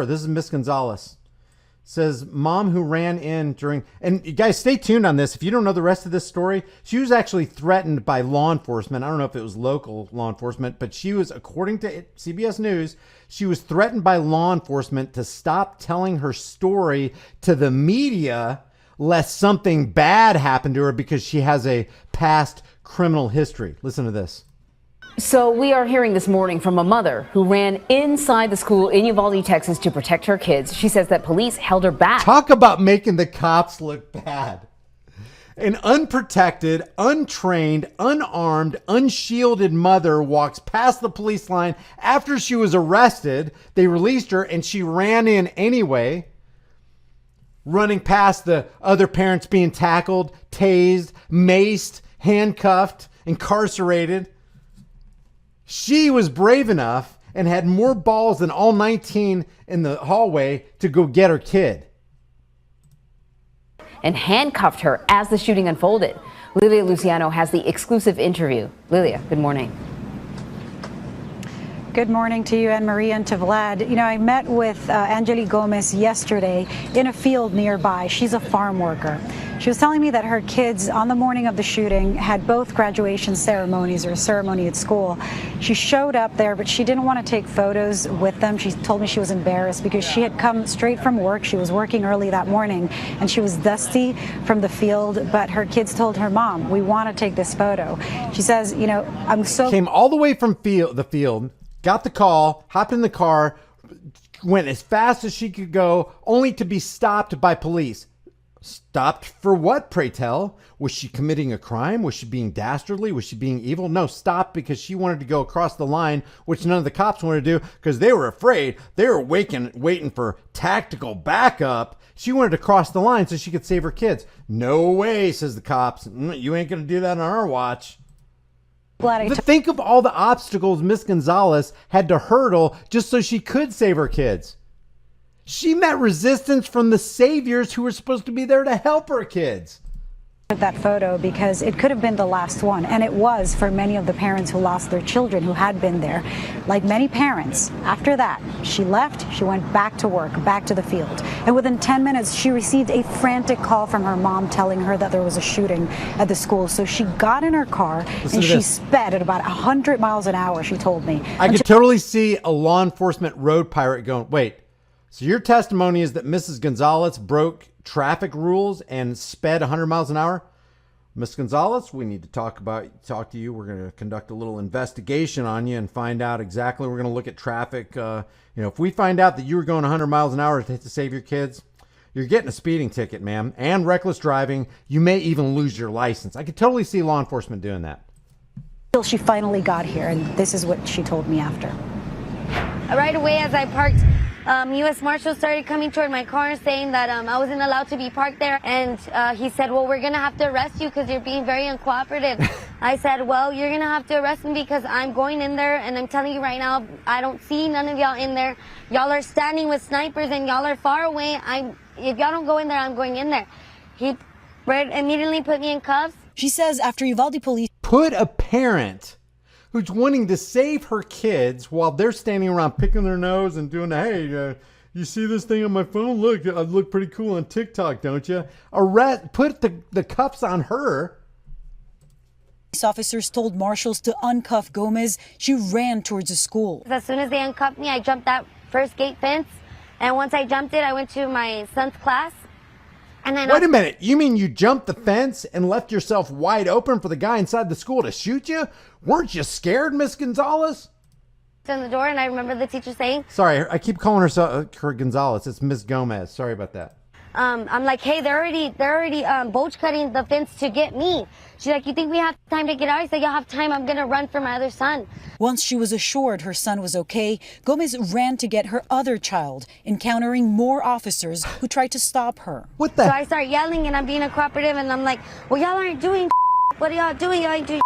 This is Miss Gonzalez. Says mom who ran in during, and you guys stay tuned on this. If you don't know the rest of this story, she was actually threatened by law enforcement. I don't know if it was local law enforcement, but she was, according to CBS News, she was threatened by law enforcement to stop telling her story to the media lest something bad happened to her because she has a past criminal history. Listen to this. So we are hearing this morning from a mother who ran inside the school in Uvalde, Texas to protect her kids. She says that police held her back. Talk about making the cops look bad. An unprotected, untrained, unarmed, unshielded mother walks past the police line after she was arrested. They released her and she ran in anyway, running past the other parents being tackled, tased, maced, handcuffed, incarcerated. She was brave enough and had more balls than all 19 in the hallway to go get her kid. And handcuffed her as the shooting unfolded. Lilia Luciano has the exclusive interview. Lilia, good morning. Good morning to you, Anne Marie, and to Vlad. You know, I met with Angeli Gomez yesterday in a field nearby. She's a farm worker. She was telling me that her kids on the morning of the shooting had both graduation ceremonies or a ceremony at school. She showed up there, but she didn't want to take photos with them. She told me she was embarrassed because she had come straight from work. She was working early that morning and she was dusty from the field, but her kids told her, Mom, we want to take this photo. She says, you know, I'm so... Came all the way from the field, got the call, hopped in the car, went as fast as she could go, only to be stopped by police. Stopped for what, pray tell? Was she committing a crime? Was she being dastardly? Was she being evil? No, stopped because she wanted to go across the line, which none of the cops wanted to do because they were afraid. They were waiting for tactical backup. She wanted to cross the line so she could save her kids. No way, says the cops. You ain't going to do that on our watch. Think of all the obstacles Miss Gonzalez had to hurdle just so she could save her kids. She met resistance from the saviors who were supposed to be there to help her kids. That photo because it could have been the last one, and it was for many of the parents who lost their children who had been there. Like many parents, after that, she left, she went back to work, back to the field. And within 10 minutes, she received a frantic call from her mom telling her that there was a shooting at the school. So she got in her car and she sped at about 100 miles an hour, she told me. I could totally see a law enforcement road pirate going, wait, so your testimony is that Mrs. Gonzalez broke traffic rules and sped 100 miles an hour? Miss Gonzalez, we need to talk to you. We're going to conduct a little investigation on you and find out exactly. We're going to look at traffic. If we find out that you were going 100 miles an hour to save your kids, you're getting a speeding ticket, ma'am, and reckless driving. You may even lose your license. I could totally see law enforcement doing that. Until she finally got here, and this is what she told me after. Right away as I parked, U.S. Marshals started coming toward my car saying that I wasn't allowed to be parked there. And he said, well, we're going to have to arrest you because you're being very uncooperative. I said, well, you're going to have to arrest me because I'm going in there. And I'm telling you right now, I don't see none of y'all in there. Y'all are standing with snipers and y'all are far away. If y'all don't go in there, I'm going in there. He immediately put me in cuffs. She says after Uvalde police put a parent who's wanting to save her kids while they're standing around picking their nose and doing, hey, you see this thing on my phone? Look, I look pretty cool on TikTok, don't you? Put the cuffs on her. Police officers told marshals to uncuff Gomez. She ran towards the school. As soon as they uncuffed me, I jumped that first gate fence. And once I jumped it, I went to my son's class. And then wait a minute. You mean you jumped the fence and left yourself wide open for the guy inside the school to shoot you? Weren't you scared, Miss Gonzalez? In the door, and I remember the teacher saying, sorry, I keep calling her Gonzalez. It's Miss Gomez. Sorry about that. I'm like, hey, they're already bulge cutting the fence to get me. She's like, you think we have time to get out? I said, y'all have time. I'm going to run for my other son. Once she was assured her son was okay, Gomez ran to get her other child, encountering more officers who tried to stop her. What the? So I start yelling and I'm being a cooperative and I'm like, well, y'all aren't doing what are y'all doing? Y'all ain't doing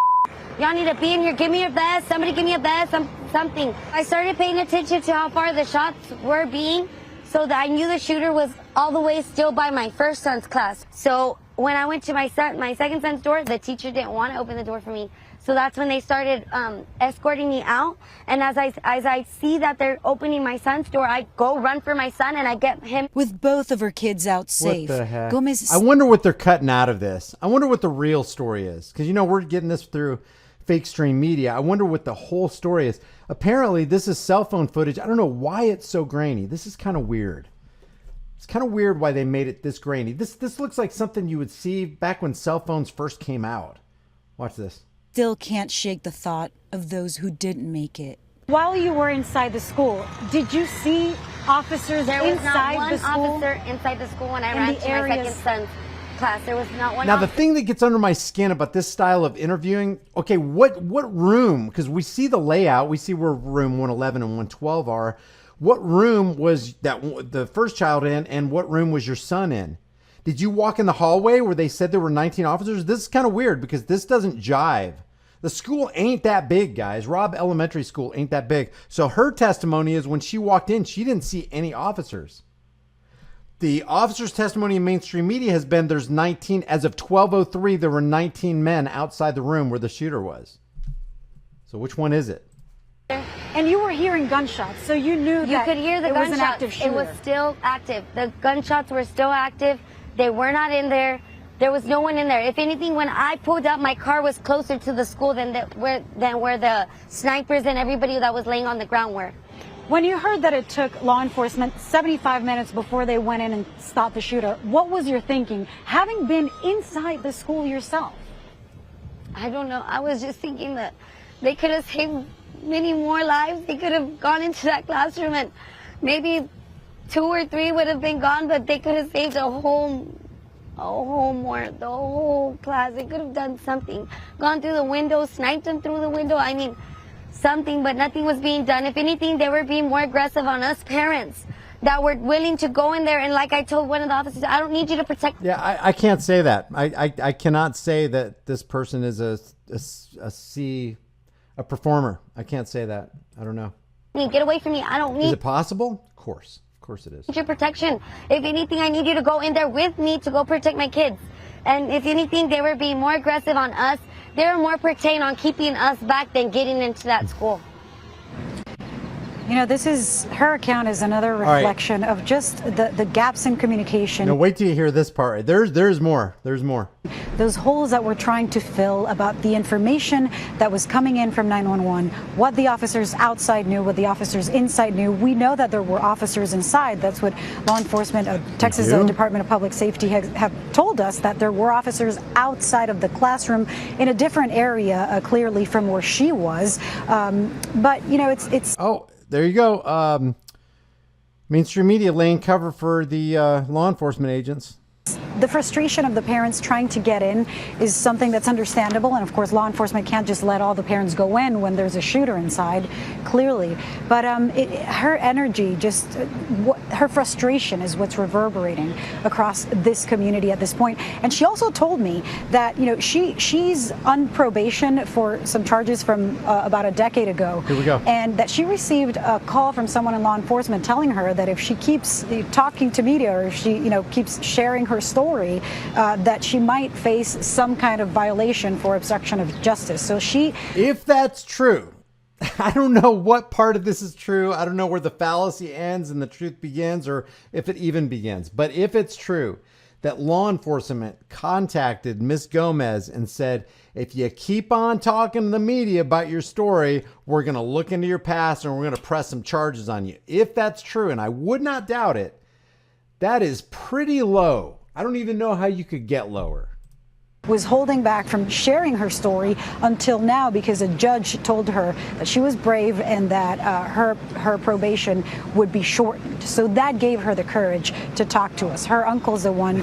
y'all need to be in here. Give me your vest. Somebody give me a vest. Something. I started paying attention to how far the shots were being so that I knew the shooter was all the way still by my first son's class. So when I went to my second son's door, the teacher didn't want to open the door for me. So that's when they started escorting me out. And as I see that they're opening my son's door, I go run for my son and I get him. With both of her kids out safe, What the heck? Gomez. I wonder what they're cutting out of this. I wonder what the real story is. Because, we're getting this through fake stream media. I wonder what the whole story is. Apparently, this is cell phone footage. I don't know why it's so grainy. This is kind of weird. It's kind of weird why they made it this grainy. This looks like something you would see back when cell phones first came out. Watch this. Still can't shake the thought of those who didn't make it. While you were inside the school, did you see officers There was inside not one the school? officer inside the school when I In ran the to my areas- second son's class. There was not one Now, the officer. thing that gets under my skin about this style of interviewing, okay, what room? Because we see the layout. We see where room 111 and 112 are. What room was the first child in, and what room was your son in? Did you walk in the hallway where they said there were 19 officers? This is kind of weird because this doesn't jive. The school ain't that big, guys. Robb Elementary School ain't that big. So her testimony is when she walked in, she didn't see any officers. The officer's testimony in mainstream media has been there's 19. As of 12:03, there were 19 men outside the room where the shooter was. So which one is it? And you were hearing gunshots, so you knew You that could hear the it was gunshots. an active shooter. It was still active. The gunshots were still active. They were not in there. There was no one in there. If anything, when I pulled up, my car was closer to the school than where the snipers and everybody that was laying on the ground were. When you heard that it took law enforcement 75 minutes before they went in and stopped the shooter, what was your thinking, having been inside the school yourself? I don't know. I was just thinking that they could have saved many more lives. They could have gone into that classroom and maybe 2 or 3 would have been gone, but they could have saved the whole class. They could have done something. Gone through the window, sniped them through the window. I mean, something, but nothing was being done. If anything, they were being more aggressive on us parents that were willing to go in there. And like I told one of the officers, I don't need you to protect. Yeah, I can't say that. I cannot say that this person is a performer. I can't say that. I don't know. Get away from me. I don't Is need it possible? Of course it is. your protection. If anything, I need you to go in there with me to go protect my kids. And if anything, they were being more aggressive on us. They were more pertaining on keeping us back than getting into that school. Her account is another right. reflection of just the gaps in communication. No, wait till you hear this part. There's more. There's more. Those holes that we're trying to fill about the information that was coming in from 911, what the officers outside knew, what the officers inside knew. We know that there were officers inside. That's what law enforcement, Texas Department of Public Safety have told us, that there were officers outside of the classroom in a different area, clearly from where she was. But, it's... Oh, there you go. Mainstream media laying cover for the law enforcement agents. The frustration of the parents trying to get in is something that's understandable, and of course law enforcement can't just let all the parents go in when there's a shooter inside, clearly. But her energy, her frustration is what's reverberating across this community at this point. And she also told me that she's on probation for some charges from about a decade ago. Here we go. And that she received a call from someone in law enforcement telling her that if she keeps talking to media, or if she keeps sharing her story, that she might face some kind of violation for obstruction of justice. So if that's true, I don't know what part of this is true. I don't know where the fallacy ends and the truth begins, or if it even begins. But if it's true that law enforcement contacted Miss Gomez and said, if you keep on talking to the media about your story, we're going to look into your past and we're going to press some charges on you. If that's true, and I would not doubt it, that is pretty low. I don't even know how you could get lower. Was holding back from sharing her story until now because a judge told her that she was brave and that her probation would be shortened. So that gave her the courage to talk to us. Her uncle's the one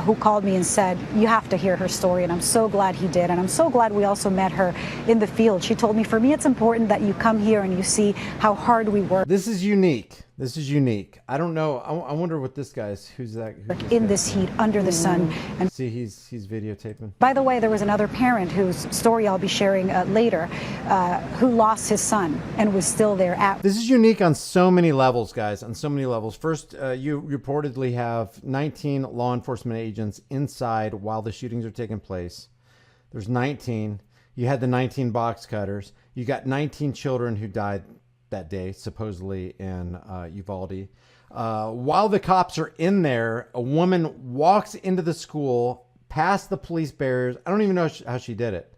who called me and said, you have to hear her story, and I'm so glad he did. And I'm so glad we also met her in the field. She told me, for me, it's important that you come here and you see how hard we work. This is unique. This is unique. I don't know. I wonder what this guy is. Who's that? In this heat, under the sun. And see, he's videotaping. by the way, there was another parent whose story I'll be sharing later, who lost his son and was still there at. This is unique on so many levels, guys. On so many levels. First, you reportedly have 19 law enforcement agents inside while the shootings are taking place. There's 19. You had the 19 box cutters. You got 19 children who died that day, supposedly in Uvalde. While the cops are in there, a woman walks into the school past the police barriers. I don't even know how she did it.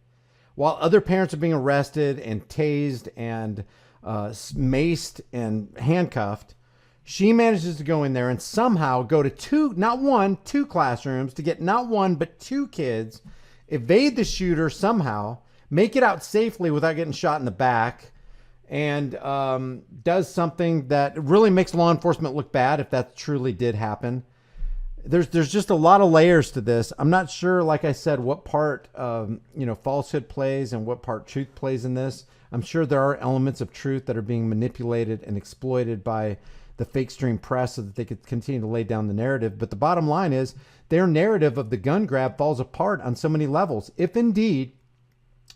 While other parents are being arrested and tased and maced and handcuffed, she manages to go in there and somehow go to two classrooms to get not one, but two kids, evade the shooter somehow, make it out safely without getting shot in the back, and does something that really makes law enforcement look bad if that truly did happen. There's just a lot of layers to this. I'm not sure, like I said, what part falsehood plays and what part truth plays in this. I'm sure there are elements of truth that are being manipulated and exploited by the fake stream press so that they could continue to lay down the narrative. But the bottom line is their narrative of the gun grab falls apart on so many levels. If indeed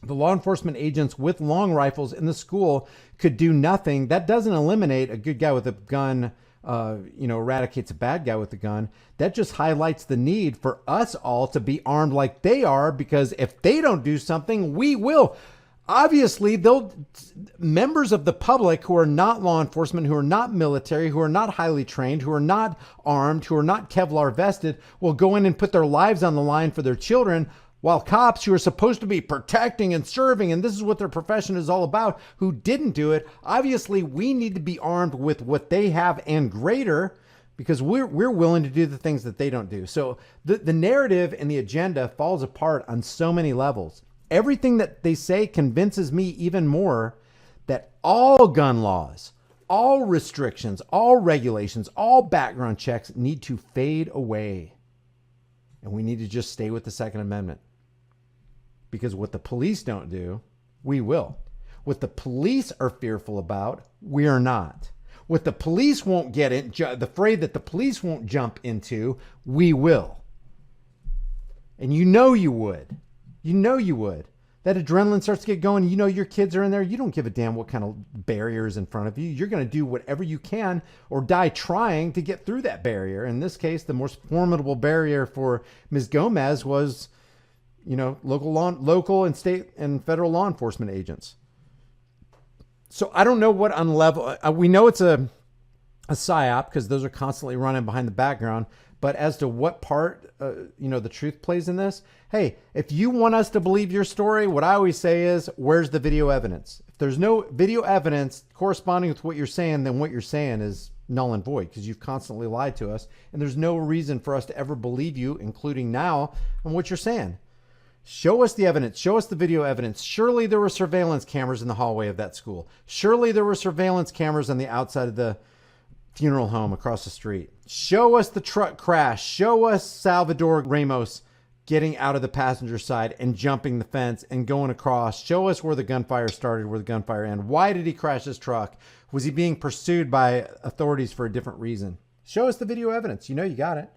the law enforcement agents with long rifles in the school could do nothing, that doesn't eliminate a good guy with a gun, eradicates a bad guy with a gun. That just highlights the need for us all to be armed like they are, because if they don't do something, we will. Obviously, members of the public who are not law enforcement, who are not military, who are not highly trained, who are not armed, who are not Kevlar vested, will go in and put their lives on the line for their children, while cops who are supposed to be protecting and serving, and this is what their profession is all about, who didn't do it. Obviously, we need to be armed with what they have and greater, because we're willing to do the things that they don't do. So the narrative and the agenda falls apart on so many levels. Everything that they say convinces me even more that all gun laws, all restrictions, all regulations, all background checks need to fade away. And we need to just stay with the Second Amendment. Because what the police don't do, we will. What the police are fearful about, we are not. What the police won't get in, the fray that the police won't jump into, we will. And you know you would. You know you would. That adrenaline starts to get going. You know your kids are in there. You don't give a damn what kind of barrier is in front of you. You're going to do whatever you can or die trying to get through that barrier. In this case, the most formidable barrier for Ms. Gomez was, local and state and federal law enforcement agents. So I don't know what unlevel. We know it's a psyop because those are constantly running behind the background. But as to what part, the truth plays in this, hey, if you want us to believe your story, what I always say is, where's the video evidence? If there's no video evidence corresponding with what you're saying, then what you're saying is null and void because you've constantly lied to us. And there's no reason for us to ever believe you, including now, on what you're saying. Show us the evidence. Show us the video evidence. Surely there were surveillance cameras in the hallway of that school. Surely there were surveillance cameras on the outside of the funeral home across the street. Show us the truck crash. Show us Salvador Ramos getting out of the passenger side and jumping the fence and going across. Show us where the gunfire started, where the gunfire ended. Why did he crash his truck? Was he being pursued by authorities for a different reason? Show us the video evidence. You know you got it.